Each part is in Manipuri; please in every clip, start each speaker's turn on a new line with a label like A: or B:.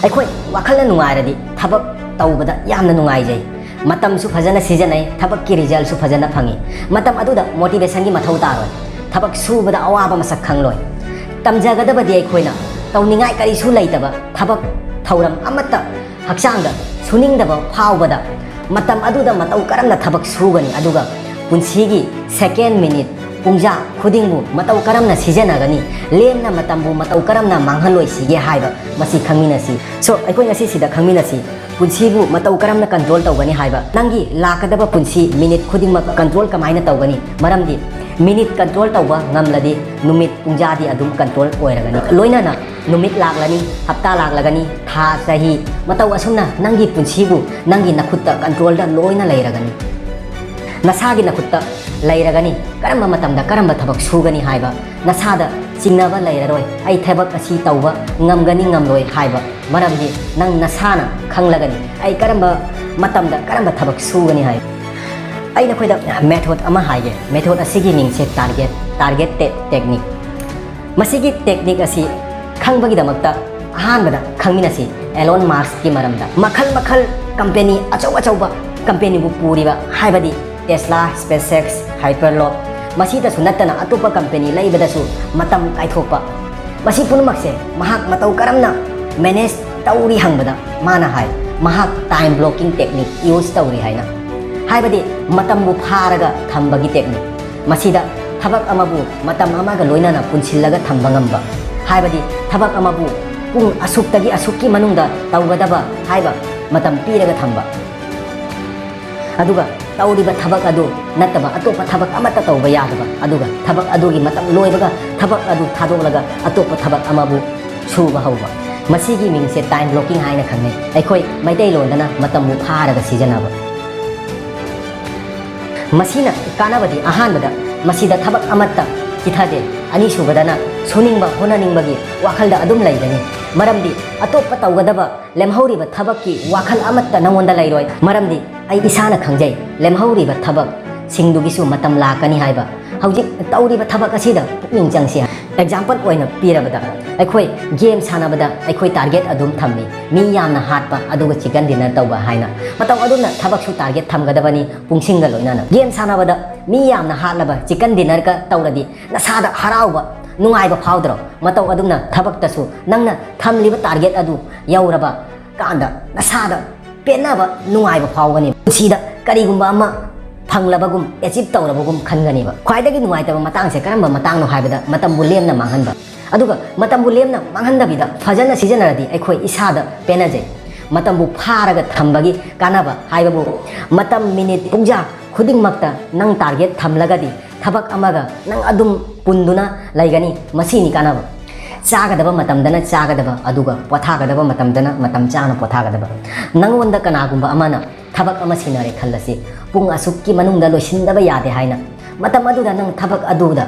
A: ꯑꯩꯈꯣꯏ ꯋꯥꯈꯜꯅ ꯅꯨꯡꯉꯥꯏꯔꯗꯤ ꯊꯕꯛ ꯇꯧꯕꯗ ꯌꯥꯝꯅ ꯅꯨꯡꯉꯥꯏꯖꯩ ꯃꯇꯝꯁꯨ ꯐꯖꯅ ꯁꯤꯖꯤꯟꯅꯩ ꯊꯕꯛꯀꯤ ꯔꯤꯖꯜꯁꯨ ꯐꯖꯅ ꯐꯪꯏ ꯃꯇꯝ ꯑꯗꯨꯗ ꯃꯣꯇꯤꯚꯦꯁꯟꯒꯤ ꯃꯊꯧ ꯇꯥꯔꯣꯏ ꯊꯕꯛ ꯁꯨꯕꯗ ꯑꯋꯥꯕ ꯃꯁꯛ ꯈꯪꯂꯣꯏ ꯇꯝꯖꯒꯗꯕꯗꯤ ꯑꯩꯈꯣꯏꯅ ꯇꯧꯅꯤꯡꯉꯥꯏ ꯀꯔꯤꯁꯨ ꯂꯩꯇꯕ ꯊꯕꯛ ꯊꯧꯔꯝ ꯑꯃꯠꯇ ꯍꯛꯆꯥꯡꯗ ꯁꯨꯅꯤꯡꯗꯕ ꯐꯥꯎꯕꯗ ꯃꯇꯝ ꯑꯗꯨꯗ ꯃꯇꯧ ꯀꯔꯝꯅ ꯊꯕꯛ ꯁꯨꯒꯅꯤ ꯑꯗꯨꯒ ꯄꯨꯟꯁꯤꯒꯤ ꯁꯦꯀꯦꯟ ꯃꯤꯅꯤꯠ ꯄꯨꯡꯖꯥ ꯈꯨꯗꯤꯡꯕꯨ ꯃꯇꯧ ꯀꯔꯝꯅ ꯁꯤꯖꯤꯟꯅꯒꯅꯤ ꯂꯦꯝꯅ ꯃꯇꯝꯕꯨ ꯃꯇꯧ ꯀꯔꯝꯅ ꯃꯥꯡꯍꯜꯂꯣꯏꯁꯤꯒꯦ ꯍꯥꯏꯕ ꯃꯁꯤ ꯈꯪꯃꯤꯟꯅꯁꯤ ꯁꯣ ꯑꯩꯈꯣꯏ ꯉꯁꯤ ꯁꯤꯗ ꯈꯪꯃꯤꯟꯅꯁꯤ ꯄꯨꯟꯁꯤꯕꯨ ꯃꯇꯧ ꯀꯔꯝꯅ ꯀꯟꯇ꯭ꯔꯣꯜ ꯇꯧꯒꯅꯤ ꯍꯥꯏꯕ ꯅꯪꯒꯤ ꯂꯥꯛꯀꯗꯕ ꯄꯨꯟꯁꯤ ꯃꯤꯅꯤꯠ ꯈꯨꯗꯤꯡꯃꯛ ꯀꯟꯇ꯭ꯔꯣꯜ ꯀꯃꯥꯏꯅ ꯇꯧꯒꯅꯤ ꯃꯔꯝꯗꯤ मिनिट कंट्रोल तौबा ngамladi नुमित पुंजादी अदुम कंट्रोल ओइरगनी लोइनाना नुमित लागलनी हप्ता लागलगनी था सही मतौ असुमना नंगी पुंसीबु नंगी नखुत्ता कंट्रोल दा लोइना लैरगनी नसागी नखुत्ता लैरगनी करम मतमदा करम थबक सुगनी हाइबा नसादा चिंगनाबा लैररोय आई थबक असि तौबा ngамगनी ngамलोय हाइबा मरमदी नंग नसाना खंगलगनी आई करम मतमदा करम थबक सुगनी हाइ आई नखोइदा मेथड अमा हाइगे मेथड असिगी मिंगसे टारगेट टेक्निक मसिगी टेक्निक असि खंगबगिदमक्ता अहानबदा खंगमिनसि एलोन मार्क्स की मरमदा मखल मखल कंपनी अचौबा कंपनी बु पूरीबा हाइबदी टेस्ला स्पेसएक्स हाइपरलूप मसीदसु नत्तना अतोपा कंपनी लैबदसु मतम काइथोपा मसी पुनमक्से महाक मतौ करमना मैनेज तौरी हंगबदा माना हाइ महाक टाइम ब्लॉकिंग टेक्निक यूज तौरी हाइना हाइबदी मतमबु फारगा थंबगी टेक्निक मसीदा थबक अमबु मतम अमागा लोइनाना पुनसिल्लगा थंबा ngamba हाइबदी थबक अमबु पुंग असुक्तगी असुक्की मनुंगदा तौगदबा हाइबा मतम पीरगा थंबा अदुगा तौरिबा थबक अदु नत्तबा अतोपा थबक अमत्ता तौबा यादबा अदुगा थबक अदुगी मतम लोइबगा थबक अदु थादोलगा अतोपा थबक अमबु सुबा हौबा मसीगी मिंगसे टाइम ब्लॉकिंग हाइना खंगनै अखोय मैतैलोंदना मतमबु फारगा सिजनाबा मसीना कानाबदी अहानबदा मसीदा थबक अमत्ता किथादे अनीसुबदना सुनिंगबा होनानिंगबगी वाखलदा अदुम लैगनी मरमदी अतोप्पा तौगदबा लेमहौरिबा थबककी वाखल अमत्ता नंगोंदा लैरोय मरमदी आई इसाना खंगजै लेमहौरिबा थबक सिंगदुगिसु मतम लाकनी हाइबा हौजिक तौरिबा थबक असिदा पुक्निंग चंगसी एग्जांपल ओइना पीरबदा अखोय गेम सानाबदा अखोय टारगेट अदुम थम्मी मी यामना हाटपा अदुगा चिकन डिनर तौबा हाइना मतौ अदुना थबकसु टारगेट थमगदबनी पुंसिंगा लोइनाना गेम सानाबदा मी यामना हाटलबा चिकन डिनर का तौरदी नसादा हराउबा नुंगाइबा फाउद्रो मतौ अदुना थबकतसु नंगना थमलिबा टारगेट अदु यौरबा कांदा नसादा पेनाबा नुंगाइबा फाउगनी पुंसीदा करिगुंबा अमा फंगलबगुम एचिव तौरबगुम खनगनीबा ख्वाइदगी नुंगाइतबा मतंगसे करम मतंगनो हाइबदा मतंबु लेमना मांगनबा अदुगा मतंबु लेमना मांगनदबिदा फजना सिजनरदी अखोय इसादा पेनाजै मतंबु फारगा थंबगी कानाबा हाइबबु मतम मिनिट पुंजा खुदिंगमक्ता नंग टारगेट थमलगदी थबक अमगा नंग अदुम पुंदुना लैगनी मसीनी कानाबा चागदबा मतमदना चागदबा अदुगा पोथागदबा मतमदना मतम चाना पोथागदबा नंगोंदा कनागुंबा अमाना थबक अमा सिनरे खल्लसी पुंग असुक्की मनुंगदा लोइसिंदबा यादे हाइना मतम अदुदा नंग थबक अदुदा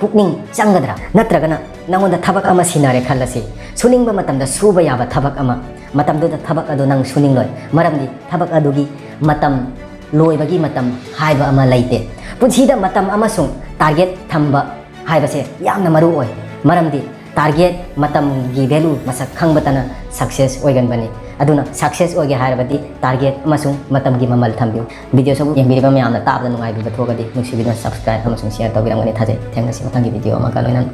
A: पुक्निंग चंगदरा नत्रगना नंगोंदा थबक अमा सिनरे खल्लसी सुनिंगबा मतमदा सुबा याबा थबक अमा मतमदुदा थबक अदु नंग सुनिंगलोय मरमदी थबक अदुगी मतम लोइबगी मतम हाइबा अमा लैते पुंसीदा मतम अमसुंग टारगेट थंबा हाइबसे यामना मरु ओय मरमदी टारगेट मतम की वैल्यू मसक खंगबतना सक्सेस ओइगनबनी अदुना सक्सेस ओइगे हारबदी टारगेट अमसुंग मतम की ममल थंबियो वीडियो सब यंबिरिबा मयामना ताबदा नुंगाइबिबा थोगदी नुसिबिना सब्सक्राइब अमसुंग शेयर तौबिरंगनी थाजै थेंगसी मथंगी वीडियो अमा का लोइनान